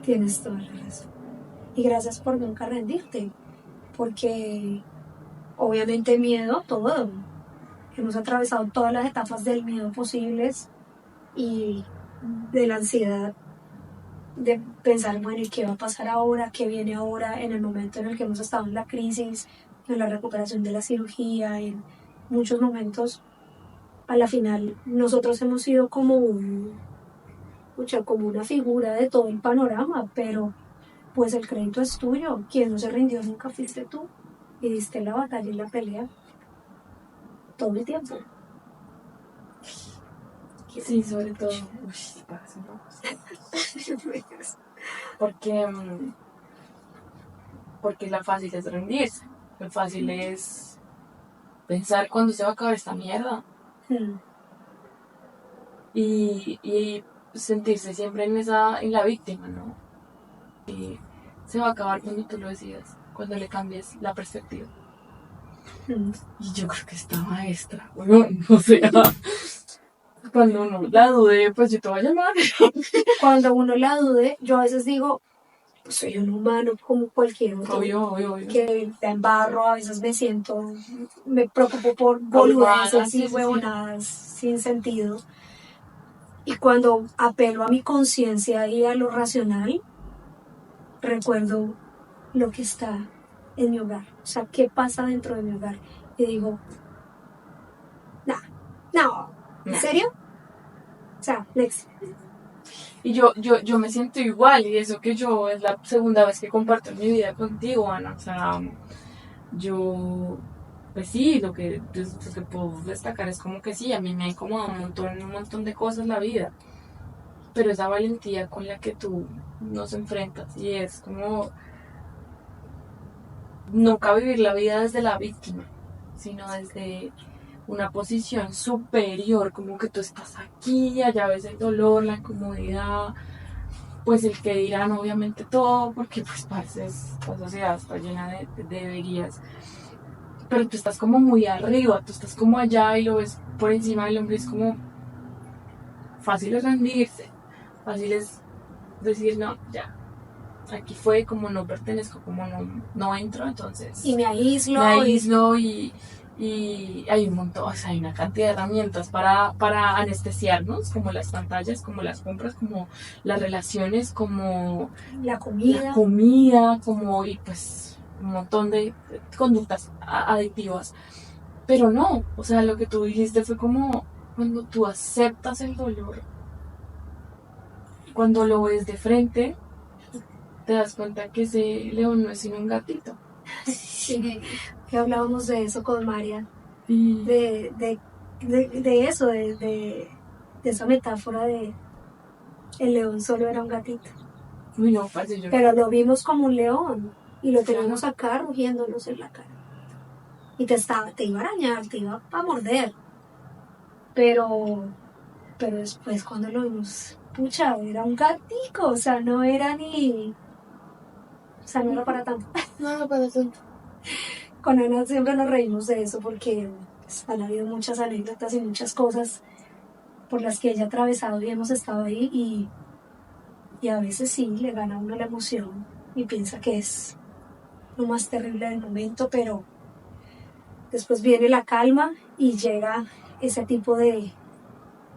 Tienes toda la razón. Y gracias por nunca rendirte, porque obviamente miedo, todo. Hemos atravesado todas las etapas del miedo posibles y de la ansiedad de pensar, bueno, ¿y qué va a pasar ahora? ¿Qué viene ahora? En el momento en el que hemos estado en la crisis, en la recuperación de la cirugía, en muchos momentos, a la final nosotros hemos sido como como una figura de todo el panorama, pero pues el crédito es tuyo. Quien no se rindió nunca fuiste tú y diste la batalla y la pelea todo el tiempo. Sí, sobre todo. Uy, porque, porque la fácil es rendirse. Lo fácil es pensar cuándo se va a acabar esta mierda. Y sentirse siempre en la víctima, ¿no? Y se va a acabar cuando tú lo decidas, cuando le cambies la perspectiva. Y yo creo que esta maestra, bueno, no sé, cuando uno la dude, pues yo te voy a llamar. Cuando uno la dude, yo a veces digo, pues soy un humano como cualquier otro. Obvio. Que te embarro, a veces me preocupo por boludeces y huevonadas sin sentido. Y cuando apelo a mi conciencia y a lo racional, recuerdo lo que está en mi hogar. O sea, qué pasa dentro de mi hogar. Y digo, no, ¿en serio? O sea, next. Y yo me siento igual, y eso que yo es la segunda vez que comparto mi vida contigo, Ana. O sea, yo, pues sí, lo que puedo destacar es como que sí, a mí me ha incomodado un montón de cosas la vida. Pero esa valentía con la que tú nos enfrentas, y es como nunca vivir la vida desde la víctima, sino desde una posición superior, como que tú estás aquí y allá ves el dolor, la incomodidad, pues el que dirán obviamente todo, porque pues la sociedad está llena de deberías, pero tú estás como muy arriba, tú estás como allá y lo ves por encima del hombre, es como fácil es rendirse, fácil es decir no, ya, aquí fue, como no pertenezco, como no entro, entonces y me aíslo y hay un montón, o sea, hay una cantidad de herramientas para anestesiarnos, como las pantallas, como las compras, como las relaciones, como la comida, como, y pues un montón de conductas adictivas. Pero no, o sea, lo que tú dijiste fue como cuando tú aceptas el dolor, cuando lo ves de frente, te das cuenta que ese león no es sino un gatito. Sí, que hablábamos de eso con María, Sí. de eso, de esa metáfora de el león solo era un gatito. Uy, no, parce, yo... Pero lo vimos como un león y lo teníamos acá rugiéndonos en la cara. Y te iba a arañar, te iba a morder. Pero después cuando lo vimos, pucha, era un gatico, o sea, no era ni... O sea, no era para tanto. No, para tanto. Con Ana siempre nos reímos de eso porque pues, han habido muchas anécdotas y muchas cosas por las que ella ha atravesado y hemos estado ahí y a veces sí le gana a uno la emoción y piensa que es lo más terrible del momento, pero después viene la calma y llega ese tipo de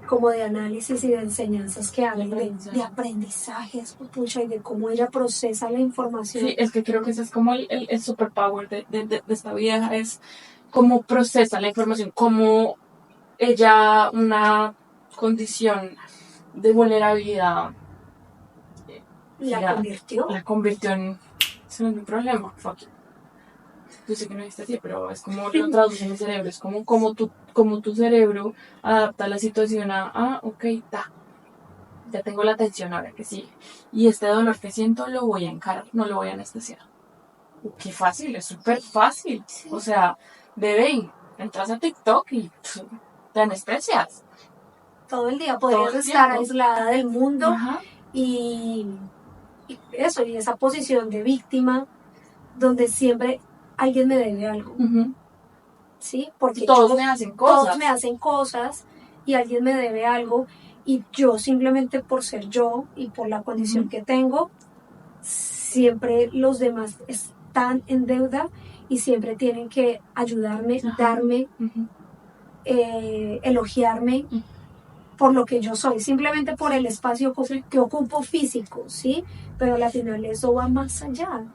como de análisis y de enseñanzas que hablan de aprendizajes, pucha, y de cómo ella procesa la información. Sí, es que creo que ese es como el superpower de esta vieja, es cómo procesa la información, cómo ella, una condición de vulnerabilidad, la convirtió en, ese no es mi problema, fuck it. Yo sé que no es así, pero es como lo traduce en el cerebro, es como tu cerebro adapta la situación ok, ya tengo la atención ahora que sí. Y este dolor que siento lo voy a encarar, no lo voy a anestesiar. Qué fácil, es súper fácil. Sí. O sea, bebé, entras a TikTok y te anestesias. Todo el día podrías estar aislada del mundo. Ajá. Y eso, y esa posición de víctima, donde siempre alguien me debe algo. Uh-huh. ¿Sí? Porque todos me hacen cosas y alguien me debe algo y yo simplemente por ser yo y por la condición que tengo, siempre los demás están en deuda y siempre tienen que ayudarme, darme, elogiarme por lo que yo soy, simplemente por el espacio que ocupo físico, ¿sí? Pero al final eso va más allá.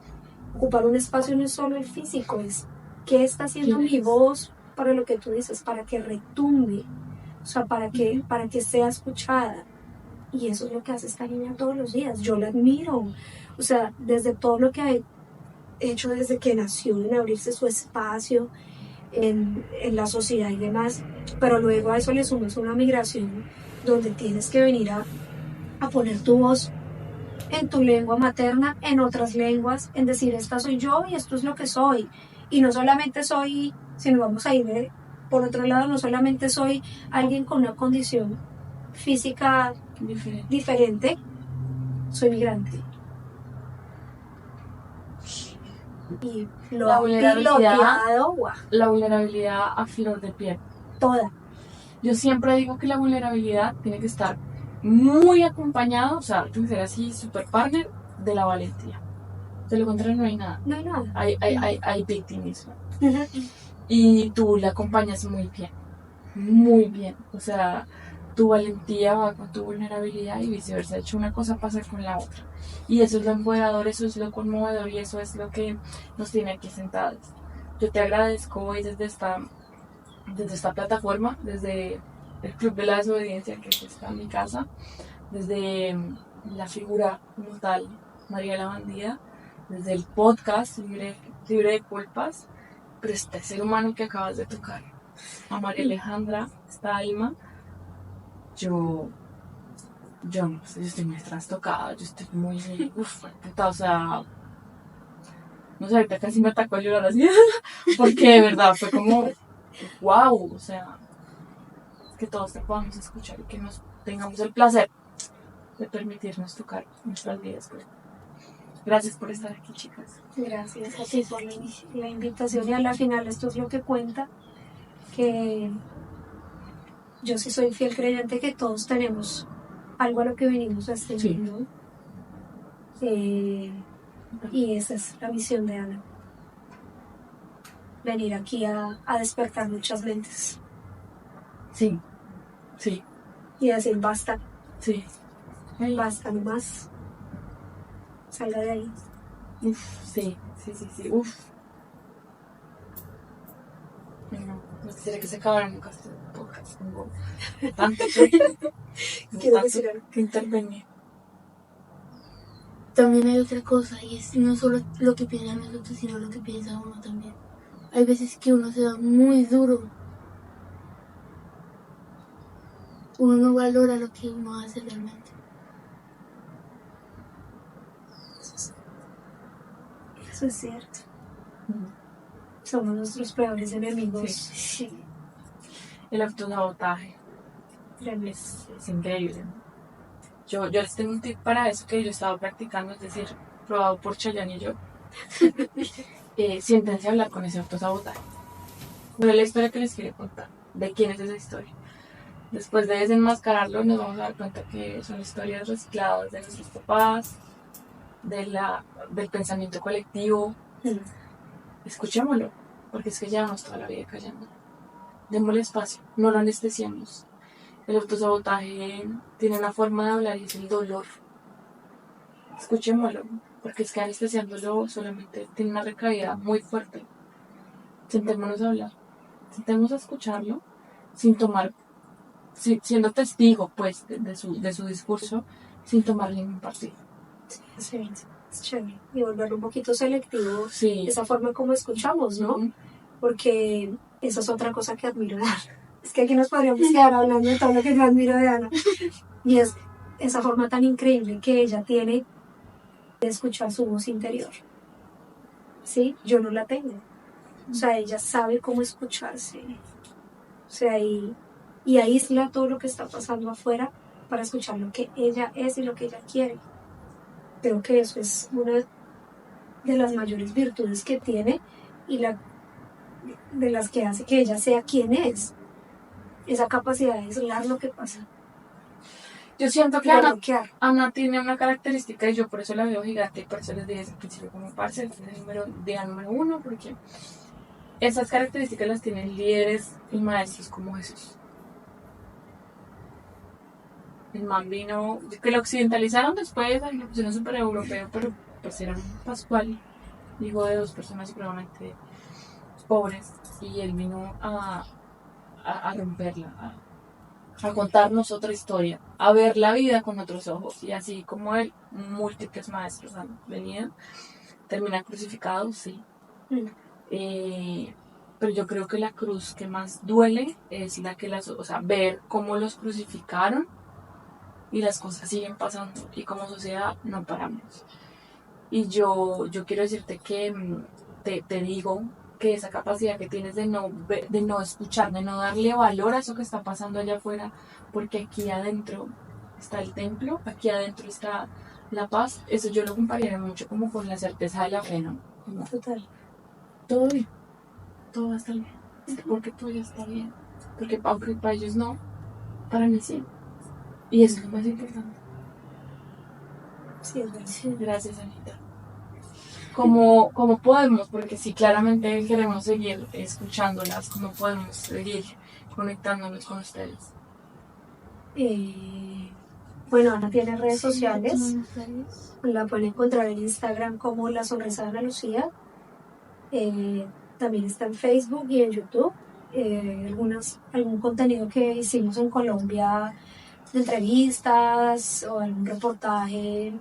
Ocupar un espacio no es solo el físico, es qué está haciendo mi voz para lo que tú dices, para que retumbe, o sea, para que sea escuchada. Y eso es lo que hace esta niña todos los días. Yo la admiro, o sea, desde todo lo que ha hecho desde que nació, en abrirse su espacio en la sociedad y demás, pero luego a eso le sumas una migración donde tienes que venir a poner tu voz en tu lengua materna, en otras lenguas, en decir esta soy yo y esto es lo que soy. Y no solamente soy, si nos vamos a ir por otro lado, no solamente soy alguien con una condición física diferente, soy migrante. Y la vulnerabilidad a flor de piel. Toda. Yo siempre digo que la vulnerabilidad tiene que estar muy acompañado, o sea, tiene que ser así, super partner de la valentía. De lo contrario no hay nada. No hay nada. Hay victimismo. Y tú la acompañas muy bien. O sea, tu valentía va con tu vulnerabilidad y viceversa. De hecho, una cosa pasa con la otra. Y eso es lo empoderador, eso es lo conmovedor y eso es lo que nos tiene aquí sentados. Yo te agradezco hoy desde esta plataforma, desde el Club de la Desobediencia, que está en mi casa, desde la figura como tal, María la Bandida, desde el podcast Libre de Culpas, pero este ser humano que acabas de tocar, a María Alejandra, esta alma, yo no sé, yo estoy muy trastocada, yo estoy muy, puta, o sea, no sé, ahorita casi me atacó a llorar así, porque de verdad fue como, wow, o sea, que todos te podamos escuchar y que nos tengamos el placer de permitirnos tocar nuestras vidas. Gracias por estar aquí, chicas. Gracias a ti por la invitación y a la final esto es lo que cuenta, que yo sí soy fiel creyente que todos tenemos algo a lo que venimos a este mundo. Y esa es la misión de Ana. Venir aquí a despertar muchas mentes. Sí. Y decir basta. Sí. Basta, no más. Salga de ahí. Sí. No quisiera que se acabara nunca este podcast. Tengo tanto que intervenir. También hay otra cosa, y es no solo lo que piensan nosotros, sino lo que piensa uno también. Hay veces que uno se da muy duro. Uno no valora lo que uno hace realmente. Eso es cierto. Somos nuestros peores enemigos. Sí. El autosabotaje es increíble. Yo les tengo un tip para eso que yo estaba practicando, es decir, probado por Chayanne y yo. Siéntense a hablar con ese autosabotaje. Pero la historia que les quiero contar, ¿de quién es esa historia? Después de desenmascararlo, nos vamos a dar cuenta que son historias recicladas de nuestros papás, del pensamiento colectivo. Escuchémoslo, porque es que llevamos toda la vida callando. Démosle espacio, no lo anestesiamos. El autosabotaje tiene una forma de hablar y es el dolor. Escuchémoslo, porque es que anestesiándolo solamente tiene una recaída muy fuerte. Sentémonos a hablar, sentémonos a escucharlo, sin tomar, siendo testigo pues de su discurso, sin tomar ningún partido. Sí, es chévere. Y volverlo un poquito selectivo, Sí. esa forma como escuchamos, ¿no? Uh-huh. Porque eso es otra cosa que admiro de Ana. Es que aquí nos podríamos quedar hablando de todo lo que yo admiro de Ana. Y es esa forma tan increíble que ella tiene de escuchar su voz interior. ¿Sí? Yo no la tengo. O sea, ella sabe cómo escucharse. O sea, y aísla todo lo que está pasando afuera para escuchar lo que ella es y lo que ella quiere. Creo que eso es una de las mayores virtudes que tiene y de las que hace que ella sea quien es. Esa capacidad de aislar lo que pasa. Yo siento que De bloquear. Ana tiene una característica y yo por eso la veo gigante y por eso les dije desde el principio como parce, es el día número uno, porque esas características las tienen líderes y maestros como Jesús. El man vino, que lo occidentalizaron después, lo pusieron súper europeo, pero pues era un pascual, hijo de dos personas supremamente pobres, y él vino a romperla, a contarnos otra historia, a ver la vida con otros ojos. Y así como él, múltiples maestros han venido, terminan crucificados, sí. Pero yo creo que la cruz que más duele es la que o sea, ver cómo los crucificaron y las cosas siguen pasando y como sociedad no paramos. Y yo quiero decirte que te digo que esa capacidad que tienes de no escuchar, de no darle valor a eso que está pasando allá afuera, porque aquí adentro está el templo, aquí adentro está la paz, eso yo lo compararía mucho como con la certeza de la fe, ¿no? Como, total. Todo bien, todo va a estar bien, porque todo ya está bien, porque aunque para ellos no, para mí sí, y eso es lo más importante. Sí, es verdad. Sí, gracias, Anita. ¿Cómo podemos? Porque si claramente queremos seguir escuchándolas, ¿cómo podemos seguir conectándonos con ustedes? Bueno, Ana tiene redes sociales. La pueden encontrar en Instagram como La Sonrisa de Ana Lucía. También está en Facebook y en YouTube. Algún contenido que hicimos en Colombia de entrevistas o algún reportaje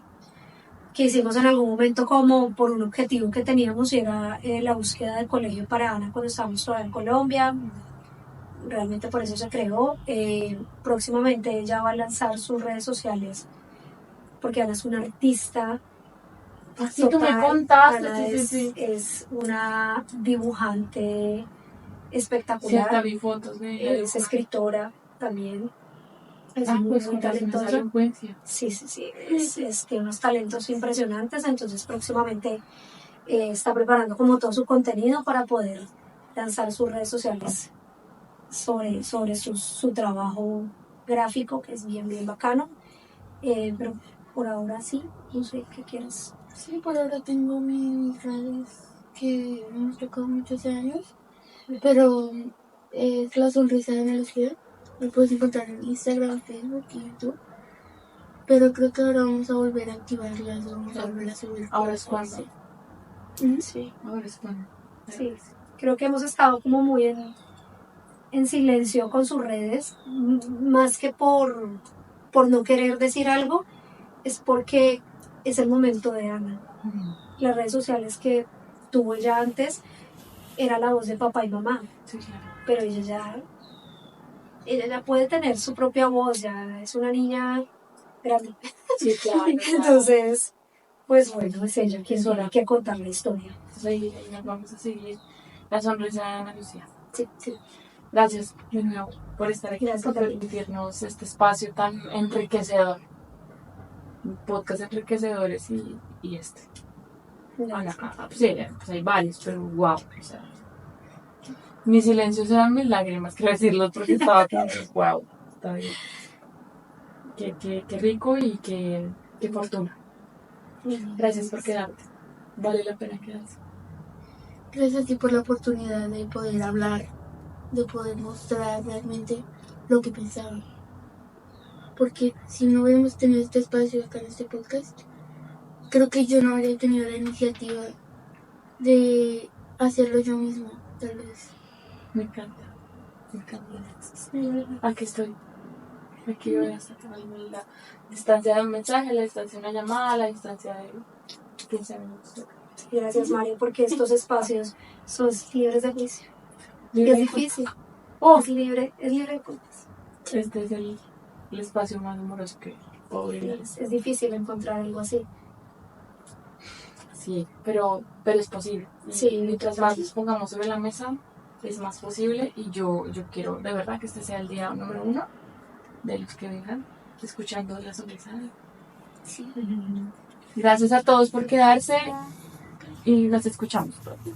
que hicimos en algún momento como por un objetivo que teníamos y era la búsqueda del colegio para Ana cuando estábamos todavía en Colombia. Realmente por eso se creó. Próximamente ella va a lanzar sus redes sociales porque Ana es una artista. Así tú me contaste, Ana es una dibujante espectacular. Cierta, vi fotos de ella. Es escritora también. Es pues muy talentosa. Sí. Tiene unos talentos impresionantes, entonces próximamente está preparando como todo su contenido para poder lanzar sus redes sociales sobre su trabajo gráfico, que es bien bacano. Pero por ahora sí, no sé qué quieres. Sí, por ahora tengo mis redes que hemos tocado muchos años, pero es La Sonrisa de Ana Lucía. Me puedes encontrar en Instagram, Facebook y YouTube. Pero creo que ahora vamos a volver a activarlas, vamos a volver a subir. Ahora es cuando. Sí. Ahora es cuando. Sí, creo que hemos estado como muy en silencio con sus redes, más que por no querer decir algo, es porque es el momento de Ana. Las redes sociales que tuvo ella antes era la voz de papá y mamá, sí, claro. Pero ella ya puede tener su propia voz, ya es una niña grande. Sí, claro. Entonces, pues bueno, es ella quien tiene que contar la historia. Sí, nos vamos a seguir. La Sonrisa de Ana Lucía. Sí. Gracias de nuevo por estar aquí, por permitirnos este espacio tan enriquecedor. Podcast enriquecedores y este. Bueno, pues hay varios, pero wow. O sea, Mis silencios eran mis lágrimas, quiero decirlo, porque estaba tan, wow, está bien. Qué rico y qué fortuna. Gracias por quedarte. Vale la pena quedarse. Gracias a ti por la oportunidad de poder hablar, de poder mostrar realmente lo que pensaba. Porque si no hubiéramos tenido este espacio acá en este podcast, creo que yo no habría tenido la iniciativa de hacerlo yo misma, tal vez. Me encanta, me encanta. Aquí estoy. Aquí voy a sacar la distancia de un mensaje, la distancia de una llamada, la distancia de 15 minutos. Gracias, María, porque estos espacios son libres de juicio. Libre Es de difícil. Oh, Es libre de culpas. este es el espacio más amoroso que puedo brindar. Es difícil encontrar algo así. Sí, pero es posible. Y Sí, mientras total. más nos pongamos sobre la mesa, es más posible. Y yo quiero de verdad que este sea el día número 1 de los que vengan escuchando la sonrisa. Sí. Gracias a todos por quedarse y nos escuchamos pronto.